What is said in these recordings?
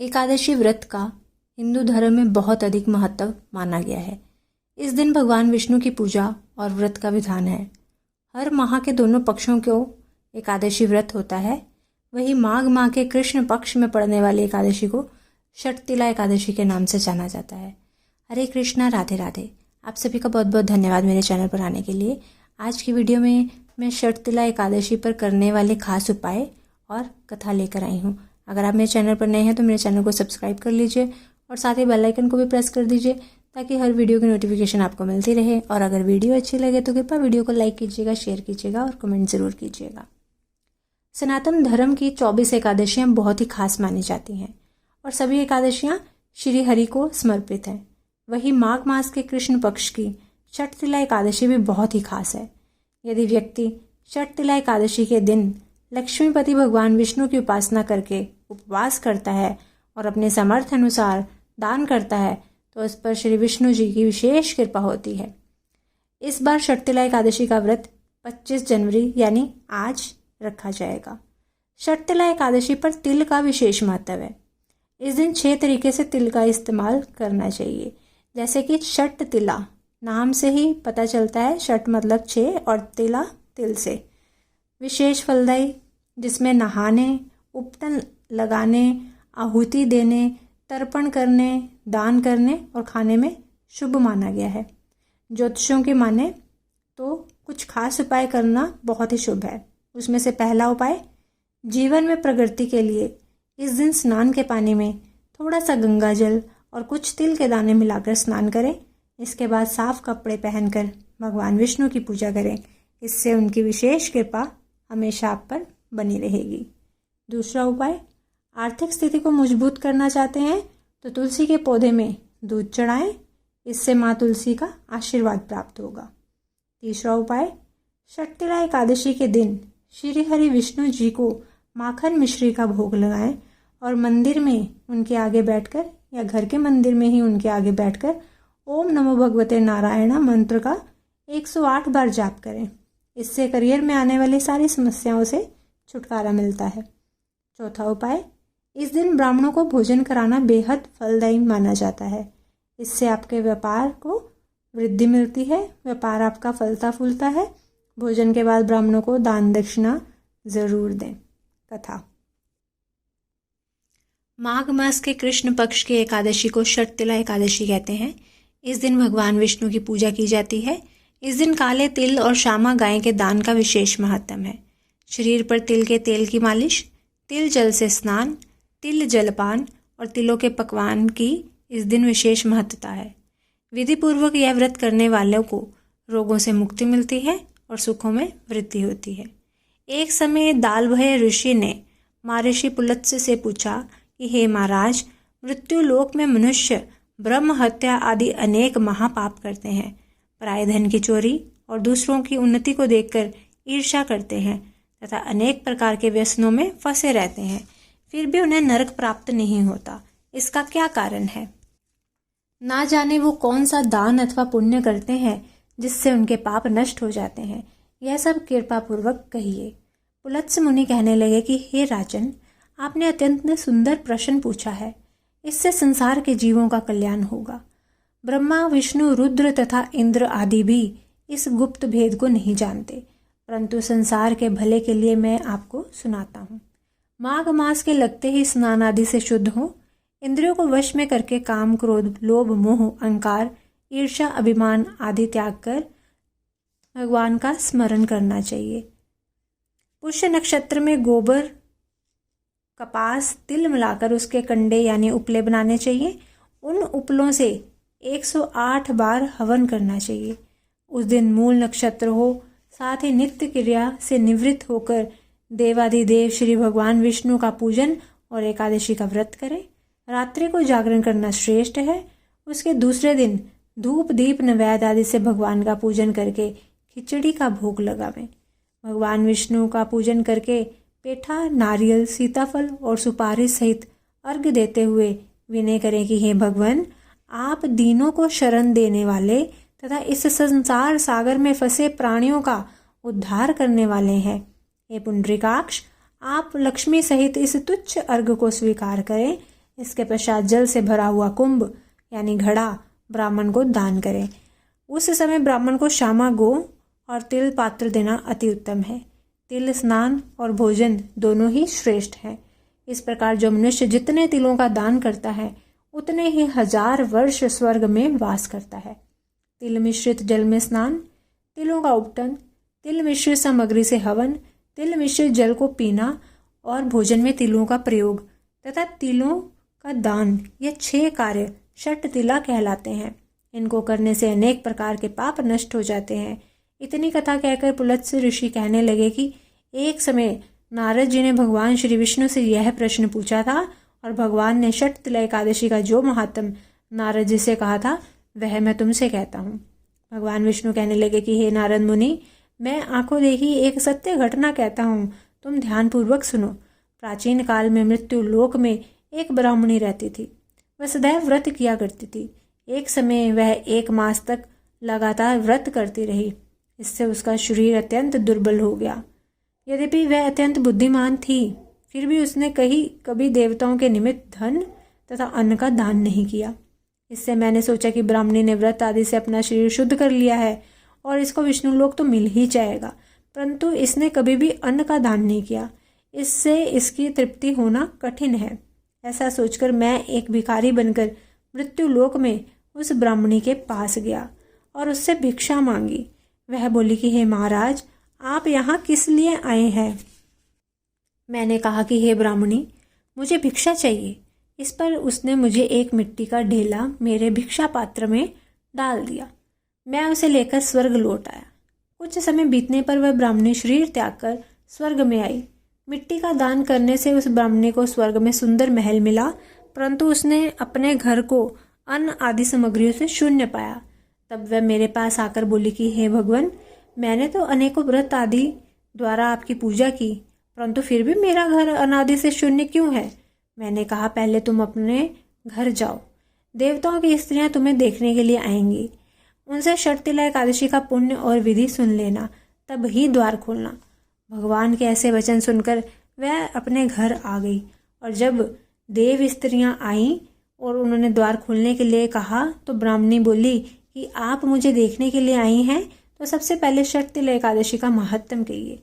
एकादशी व्रत का हिंदू धर्म में बहुत अधिक महत्व माना गया है। इस दिन भगवान विष्णु की पूजा और व्रत का विधान है। हर माह के दोनों पक्षों को एकादशी व्रत होता है। वही माघ माह के कृष्ण पक्ष में पड़ने वाली एकादशी को षटतिला एकादशी के नाम से जाना जाता है। हरे कृष्णा, राधे राधे। आप सभी का बहुत बहुत धन्यवाद मेरे चैनल पर आने के लिए। आज की वीडियो में मैं षटतिला एकादशी पर करने वाले खास उपाय और कथा लेकर आई हूँ। अगर आप मेरे चैनल पर नए हैं तो मेरे चैनल को सब्सक्राइब कर लीजिए और साथ ही बेल आइकन को भी प्रेस कर दीजिए ताकि हर वीडियो की नोटिफिकेशन आपको मिलती रहे। और अगर वीडियो अच्छी लगे तो कृपया वीडियो को लाइक कीजिएगा, शेयर कीजिएगा और कमेंट ज़रूर कीजिएगा। सनातन धर्म की 24 एकादशियाँ बहुत ही खास मानी जाती हैं और सभी एकादशियाँ श्री हरि को समर्पित हैं। वही माघ मास के कृष्ण पक्ष की षटतिला एकादशी भी बहुत ही खास है। यदि व्यक्ति षटतिला एकादशी के दिन लक्ष्मीपति भगवान विष्णु की उपासना करके उपवास करता है और अपने सामर्थ्य अनुसार दान करता है तो उस पर श्री विष्णु जी की विशेष कृपा होती है। इस बार षटतिला एकादशी का व्रत 25 जनवरी यानी आज रखा जाएगा। षटतिला एकादशी पर तिल का विशेष महत्व है। इस दिन 6 तरीके से तिल का इस्तेमाल करना चाहिए, जैसे कि षट तिला, नाम से ही पता चलता है, षट मतलब 6 और तिला तिल से। विशेष फलदायी, जिसमें नहाने, उपटन लगाने, आहुति देने, तर्पण करने, दान करने और खाने में शुभ माना गया है। ज्योतिषों के माने तो कुछ खास उपाय करना बहुत ही शुभ है। उसमें से पहला उपाय, जीवन में प्रगति के लिए इस दिन स्नान के पानी में थोड़ा सा गंगा जल और कुछ तिल के दाने मिलाकर स्नान करें। इसके बाद साफ कपड़े पहनकर भगवान विष्णु की पूजा करें। इससे उनकी विशेष कृपा हमेशा आप पर बनी रहेगी। दूसरा उपाय, आर्थिक स्थिति को मजबूत करना चाहते हैं तो तुलसी के पौधे में दूध चढ़ाएं। इससे माँ तुलसी का आशीर्वाद प्राप्त होगा। तीसरा उपाय, षटतिला एकादशी के दिन श्री हरि विष्णु जी को माखन मिश्री का भोग लगाएं और मंदिर में उनके आगे बैठकर या घर के मंदिर में ही उनके आगे बैठकर ओम नमो भगवते नारायण मंत्र का 108 बार जाप करें। इससे करियर में आने वाली सारी समस्याओं से छुटकारा मिलता है। चौथा उपाय, इस दिन ब्राह्मणों को भोजन कराना बेहद फलदायी माना जाता है। इससे आपके व्यापार को वृद्धि मिलती है, व्यापार आपका फलता फूलता है। भोजन के बाद ब्राह्मणों को दान दक्षिणा जरूर दें। कथा, माघ मास के कृष्ण पक्ष की एकादशी को षटतिला एकादशी कहते हैं। इस दिन भगवान विष्णु की पूजा की जाती है। इस दिन काले तिल और श्यामा गाय के दान का विशेष महत्व है। शरीर पर तिल के तेल की मालिश, तिल जल से स्नान, तिल जलपान और तिलों के पकवान की इस दिन विशेष महत्ता है। विधि पूर्वक यह व्रत करने वालों को रोगों से मुक्ति मिलती है और सुखों में वृद्धि होती है। एक समय दालभय ऋषि ने महर्षि पुलत्स्य से पूछा कि हे महाराज, मृत्यु लोक में मनुष्य ब्रह्म हत्या आदि अनेक महापाप करते हैं, पराये धन की चोरी और दूसरों की उन्नति को देखकर ईर्ष्या करते हैं तथा अनेक प्रकार के व्यसनों में फंसे रहते हैं, फिर भी उन्हें नरक प्राप्त नहीं होता। इसका क्या कारण है? ना जाने वो कौन सा दान अथवा पुण्य करते हैं जिससे उनके पाप नष्ट हो जाते हैं। यह सब कृपा पूर्वक कहिए। पुलत्स्य मुनि कहने लगे कि हे राजन, आपने अत्यंत सुंदर प्रश्न पूछा है। इससे संसार के जीवों का कल्याण होगा। ब्रह्मा, विष्णु, रुद्र तथा इंद्र आदि भी इस गुप्त भेद को नहीं जानते, परंतु संसार के भले के लिए मैं आपको सुनाता हूँ। माघ मास के लगते ही स्नान आदि से शुद्ध हो, इंद्रियों को वश में करके काम, क्रोध, लोभ, मोह, अहंकार, ईर्ष्या, अभिमान आदि त्याग कर भगवान का स्मरण करना चाहिए। पुष्य नक्षत्र में गोबर, कपास, तिल मिलाकर उसके कंडे यानी उपले बनाने चाहिए। उन उपलों से 108 बार हवन करना चाहिए। उस दिन मूल नक्षत्र हो, साथ ही नित्य क्रिया से निवृत्त होकर देवाधिदेव श्री भगवान विष्णु का पूजन और एकादशी का व्रत करें। रात्रि को जागरण करना श्रेष्ठ है। उसके दूसरे दिन धूप, दीप, नैवेद्य आदि से भगवान का पूजन करके खिचड़ी का भोग लगावें। भगवान विष्णु का पूजन करके पेठा, नारियल, सीताफल और सुपारी सहित अर्घ्य देते हुए विनय करें कि हे भगवान, आप दीनों को शरण देने वाले तथा इस संसार सागर में फंसे प्राणियों का उद्धार करने वाले हैं। हे पुंडरीकाक्ष, आप लक्ष्मी सहित इस तुच्छ अर्घ को स्वीकार करें। इसके पश्चात जल से भरा हुआ कुंभ यानी घड़ा ब्राह्मण को दान करें। उस समय ब्राह्मण को श्यामा गो और तिल पात्र देना अति उत्तम है। तिल स्नान और भोजन दोनों ही श्रेष्ठ हैं। इस प्रकार जो मनुष्य जितने तिलों का दान करता है उतने ही 1000 वर्ष स्वर्ग में वास करता है। तिल मिश्रित जल में स्नान, तिलों का उपटन, तिल मिश्रित सामग्री से हवन, तिल मिश्रित जल को पीना और भोजन में तिलों का प्रयोग तथा तिलों का दान, ये 6 कार्य षट तिला कहलाते हैं। इनको करने से अनेक प्रकार के पाप नष्ट हो जाते हैं। इतनी कथा कहकर पुलत्स्य ऋषि कहने लगे कि एक समय नारद जी ने भगवान श्री विष्णु से यह प्रश्न पूछा था और भगवान ने षट तिला एकादशी का जो महात्म नारद जी से कहा था वह मैं तुमसे कहता हूँ। भगवान विष्णु कहने लगे कि हे नारद मुनि, मैं आंखों देखी एक सत्य घटना कहता हूँ, तुम ध्यानपूर्वक सुनो। प्राचीन काल में मृत्यु लोक में एक ब्राह्मणी रहती थी। वह सदैव व्रत किया करती थी। एक समय वह 1 मास तक लगातार व्रत करती रही। इससे उसका शरीर अत्यंत दुर्बल हो गया। यद्यपि वह अत्यंत बुद्धिमान थी, फिर भी उसने कभी देवताओं के निमित्त धन तथा अन्न का दान नहीं किया। इससे मैंने सोचा कि ब्राह्मणी ने व्रत आदि से अपना शरीर शुद्ध कर लिया है और इसको विष्णु लोक तो मिल ही जाएगा, परंतु इसने कभी भी अन्न का दान नहीं किया। इससे इसकी तृप्ति होना कठिन है। ऐसा सोचकर मैं एक भिखारी बनकर मृत्यु लोक में उस ब्राह्मणी के पास गया और उससे भिक्षा मांगी। वह बोली कि हे महाराज, आप यहाँ किस लिए आए हैं? मैंने कहा कि हे ब्राह्मणी, मुझे भिक्षा चाहिए। इस पर उसने मुझे एक मिट्टी का ढेला मेरे भिक्षा पात्र में डाल दिया। मैं उसे लेकर स्वर्ग लौट आया। कुछ समय बीतने पर वह ब्राह्मणी शरीर त्याग कर स्वर्ग में आई। मिट्टी का दान करने से उस ब्राह्मणी को स्वर्ग में सुंदर महल मिला, परंतु उसने अपने घर को अन्न आदि सामग्रियों से शून्य पाया। तब वह मेरे पास आकर बोली कि हे भगवान, मैंने तो अनेकों व्रत आदि द्वारा आपकी पूजा की, परंतु फिर भी मेरा घर अनादि से शून्य क्यों है? मैंने कहा, पहले तुम अपने घर जाओ, देवताओं की स्त्रियां तुम्हें देखने के लिए आएंगी। उनसे षट तिला एकादशी का पुण्य और विधि सुन लेना, तब ही द्वार खोलना। भगवान के ऐसे वचन सुनकर वह अपने घर आ गई और जब देव स्त्रियां आईं और उन्होंने द्वार खोलने के लिए कहा तो ब्राह्मणी बोली कि आप मुझे देखने के लिए आई हैं, तो सबसे पहले षट तिला एकादशी का महात्म कहिए।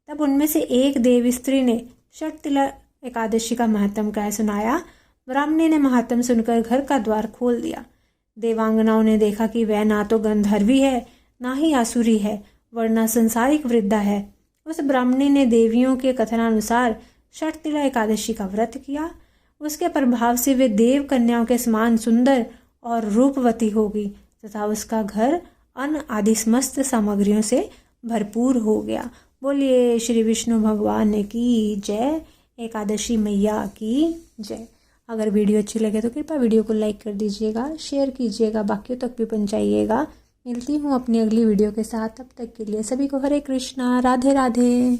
तब उनमें से एक देव स्त्री ने षट तिला एकादशी का महात्म कह सुनाया। ब्राह्मणी ने महात्म सुनकर घर का द्वार खोल दिया। देवांगनाओं ने देखा कि वह ना तो गंधर्वी है, ना ही आसुरी है, वरना संसारिक वृद्धा है। उस ब्राह्मणी ने देवियों के कथनानुसार षट तिला एकादशी का व्रत किया। उसके प्रभाव से वे देव कन्याओं के समान सुंदर और रूपवती हो गई तथा उसका घर अन्न आदि समस्त सामग्रियों से भरपूर हो गया। बोलिए श्री विष्णु भगवान की जय, एकादशी मैया की जय। अगर वीडियो अच्छी लगे तो कृपया वीडियो को लाइक कर दीजिएगा, शेयर कीजिएगा, बाकियों तक भी पहुंचाइएगा। मिलती हूँ अपनी अगली वीडियो के साथ, तब तक के लिए सभी को हरे कृष्णा, राधे राधे।